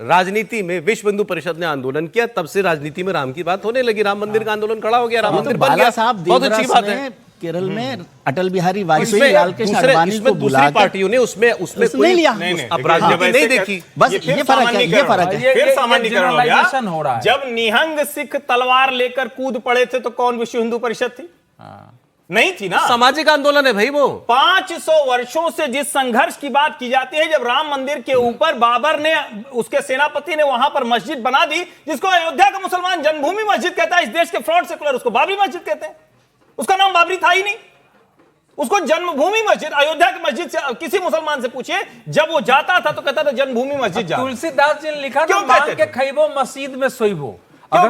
राजनीति में विश्व हिंदू परिषद ने आंदोलन किया, तब से राजनीति में राम की बात होने लगी। राम मंदिर का आंदोलन खड़ा हो गया, राम मंदिर बन गया, बहुत अच्छी बात है। केरल में अटल बिहारी वाजपेयी लाल के आडवाणी को बुला पार्टियों ने उसमें कोई नहीं अपराधी नहीं देखी। बस ये फर्क है, फिर सामान्यीकरण हो गया। जब निहंग सिख तलवार लेकर कूद पड़े थे तो कौन विश्व हिंदू परिषद थी? नहीं थी ना। सामाजिक आंदोलन है भाई वो। 500 वर्षों से जिस संघर्ष की बात की जाती है, जब राम मंदिर के ऊपर बाबर ने, उसके सेनापति ने वहां पर मस्जिद बना दी, जिसको अयोध्या का मुसलमान जन्मभूमि मस्जिद कहता है, इस देश के फ्रॉड सेकुलर उसको बाबरी मस्जिद कहते हैं। उसका नाम बाबरी था ही नहीं, उसको जन्मभूमि मस्जिद, अयोध्या की मस्जिद से किसी मुसलमान से पूछिए, जब वो जाता था तो कहता था जन्मभूमि मस्जिद जा। तुलसीदास जी ने लिखा क्यों मांग के खैबो मस्जिद में सोईबो। अगर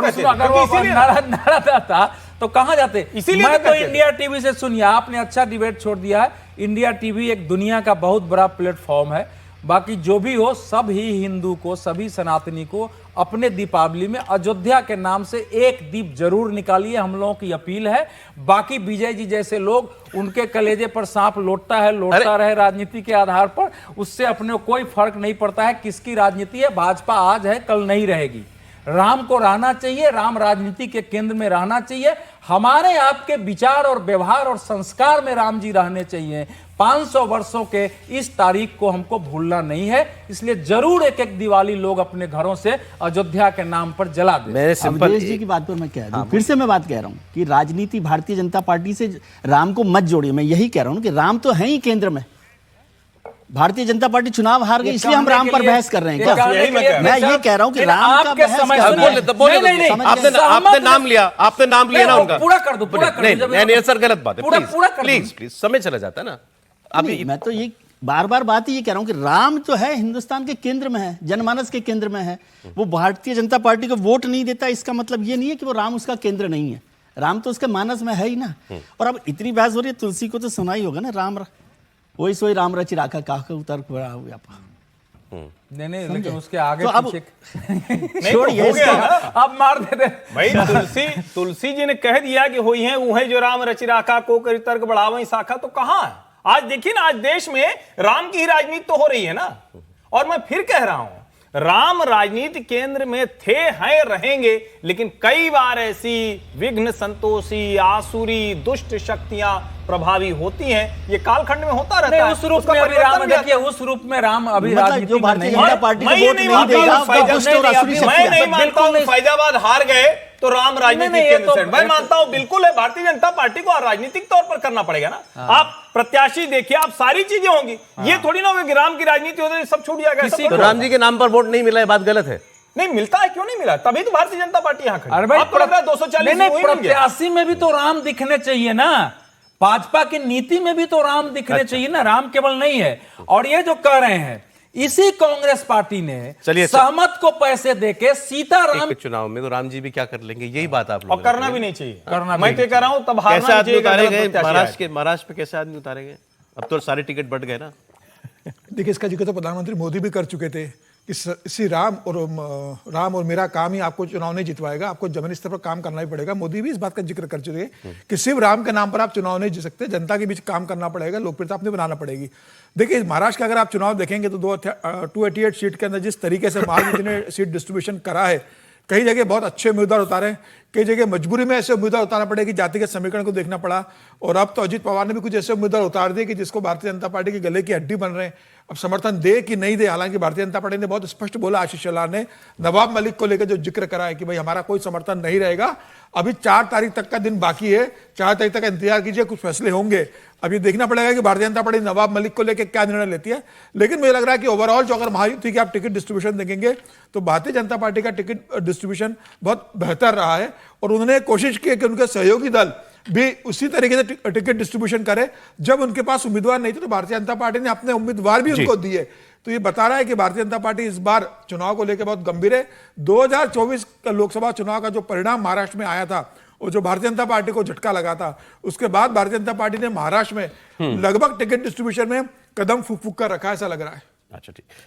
वो नारा था तो कहां जाते? मैं तो इंडिया टीवी से सुनिए, आपने अच्छा डिबेट छोड़ दिया है। इंडिया टीवी एक दुनिया का बहुत बड़ा प्लेटफॉर्म है। बाकी जो भी हो, सब ही हिंदू को, सभी सनातनी को अपने दीपावली में अयोध्या के नाम से एक दीप जरूर निकालिए, हम लोगों की अपील है। बाकी विजय जी जैसे लोग, उनके कलेजे पर सांप लौटता है, लौटता रहे राजनीति के आधार पर, उससे अपने को कोई फर्क नहीं पड़ता है किसकी राजनीति है। भाजपा आज है, कल नहीं रहेगी। राम को रहना चाहिए, राम राजनीति के केंद्र में रहना चाहिए। हमारे आपके विचार और व्यवहार और संस्कार में राम जी रहने चाहिए। 500 वर्षों के इस तारीख को हमको भूलना नहीं है, इसलिए जरूर एक एक दिवाली लोग अपने घरों से अयोध्या के नाम पर जला दें। अवधेश जी की बात पर मैं कह रहा हूं, फिर से मैं बात कह रहा हूं कि राजनीति भारतीय जनता पार्टी से राम को मत जोड़िए। मैं यही कह रहा हूं कि राम तो है ही केंद्र में। भारतीय जनता पार्टी चुनाव हार गई, इसलिए हम राम पर बहस कर रहे हैं क्या? मैं ये कह रहा हूं कि राम का बहस आपने नाम लिया ना उनका, पूरा कर दो, पूरा कर दो। नहीं सर, गलत बात है, पूरा प्लीज समय चला जाता है ना। अभी मैं तो ये बार बार बात ये कह रहा हूं कि राम तो है, हिंदुस्तान के केंद्र में है, जनमानस के केंद्र में है। वो भारतीय जनता पार्टी को वोट नहीं देता, इसका मतलब ये नहीं है कि वो राम उसका केंद्र नहीं है। राम तो उसके मानस में है ही ना। और अब इतनी बहस हो रही है, तुलसी को तो सुना ही होगा ना, राम वही सोई राम रचि राखा काका उतर नहीं, लेकिन उसके आगे तो अब छोड़िए, अब मार देते भाई। तुलसी जी ने कह दिया कि होई है वो है जो राम रचि राखा को करी तर्क बढ़ावई शाखा। तो कहां है आज? देखिए ना, आज देश में राम की ही राजनीति तो हो रही है ना। और मैं फिर कह रहा हूं, राम राजनीति केंद्र में थे, हैं, रहेंगे, लेकिन कई बार ऐसी विघ्न संतोषी, आसुरी, दुष्ट शक्तियां प्रभावी होती हैं। ये कालखंड में होता रहता है। उस रूप में अभी राम, देखिए उस रूप में राम अभी राजनीति जो भारतीय जनता पार्टी को वोट नहीं देगा, मैं नहीं मानता हूं फैजाबाद हार गए तो राम राजनीतिक केंद्र से। मैं मानता हूं बिल्कुल है, भारतीय जनता पार्टी को राजनीतिक तौर पर करना पड़ेगा ना। आप प्रत्याशी देखिए, आप सारी चीजें होंगी। ये थोड़ी ना होगी कि राम की राजनीति हो तो सब छूट जाएगा। राम जी के नाम पर वोट नहीं मिला है, बात गलत है। नहीं मिलता है, क्यों नहीं मिला? तभी तो भारतीय जनता पार्टी यहाँ खड़ी। अरे भाई, आपको लग रहा है 240 प्रत्याशी में भी तो राम दिखने चाहिए ना। भाजपा की नीति में भी तो राम दिखने चाहिए ना, राम केवल नहीं है। और ये जो कह रहे हैं, इसी कांग्रेस पार्टी ने सहमत को पैसे देके सीताराम चुनाव में, तो राम जी भी क्या कर लेंगे? यही बात आप लोग, और करना भी नहीं चाहिए। मैं तो कह रहा हूं तब कैसे आदमी उतारे गए महाराष्ट्र में, कैसे आदमी उतारे गए? अब तो सारे टिकट बट गए ना। देखिए, इसका जिक्र तो प्रधानमंत्री मोदी भी कर चुके थे कि इसी राम और मेरा काम ही आपको चुनाव नहीं जितवाएगा, आपको जमीनी स्तर पर काम करना ही पड़ेगा। मोदी भी इस बात का जिक्र कर चुके हैं कि सिर्फ राम के नाम पर आप चुनाव नहीं जीत सकते, जनता के बीच काम करना पड़ेगा, लोकप्रियता अपनी बनाना पड़ेगी। देखिए, महाराष्ट्र का अगर आप चुनाव देखेंगे तो 288 सीट के अंदर जिस तरीके से महाराष्ट्र ने सीट डिस्ट्रीब्यूशन करा है, कई जगह बहुत अच्छे उम्मीदवार उतारे, कई जगह मजबूरी में ऐसे उम्मीदवार उतारना पड़े कि जातिगत समीकरण को देखना पड़ा। और अब तो अजीत पवार ने भी कुछ ऐसे उम्मीदवार उतार दिए कि जिसको भारतीय जनता पार्टी के गले की हड्डी बन रहे हैं। अब समर्थन दे कि नहीं दे, हालांकि भारतीय जनता पार्टी ने बहुत स्पष्ट बोला, आशीष शेलार ने नवाब मलिक को लेकर जो जिक्र करा है कि भाई हमारा कोई समर्थन नहीं रहेगा। अभी 4 तारीख तक का दिन बाकी है, 4 तारीख तक इंतजार कीजिए, कुछ फैसले होंगे। अब ये देखना पड़ेगा कि भारतीय जनता पार्टी नवाब मलिक को लेकर क्या निर्णय लेती है। लेकिन मुझे लग रहा है कि ओवरऑल जो अगर महायुति की आप टिकट डिस्ट्रीब्यूशन देखेंगे तो भारतीय जनता पार्टी का टिकट डिस्ट्रीब्यूशन बहुत बेहतर रहा है। और उन्होंने कोशिश की कि उनके सहयोगी दल भी उसी तरीके से टिकट डिस्ट्रीब्यूशन करे। जब उनके पास उम्मीदवार नहीं थे तो भारतीय जनता पार्टी ने अपने उम्मीदवार भी उनको दिए। तो ये बता रहा है कि भारतीय जनता पार्टी इस बार चुनाव को लेकर बहुत गंभीर है। 2024 का लोकसभा चुनाव का जो परिणाम महाराष्ट्र में आया था और जो भारतीय जनता पार्टी को झटका लगा था, उसके बाद भारतीय जनता पार्टी ने महाराष्ट्र में लगभग टिकट डिस्ट्रीब्यूशन में कदम फूक फूक कर रखा है, ऐसा लग रहा है। अच्छा, ठीक।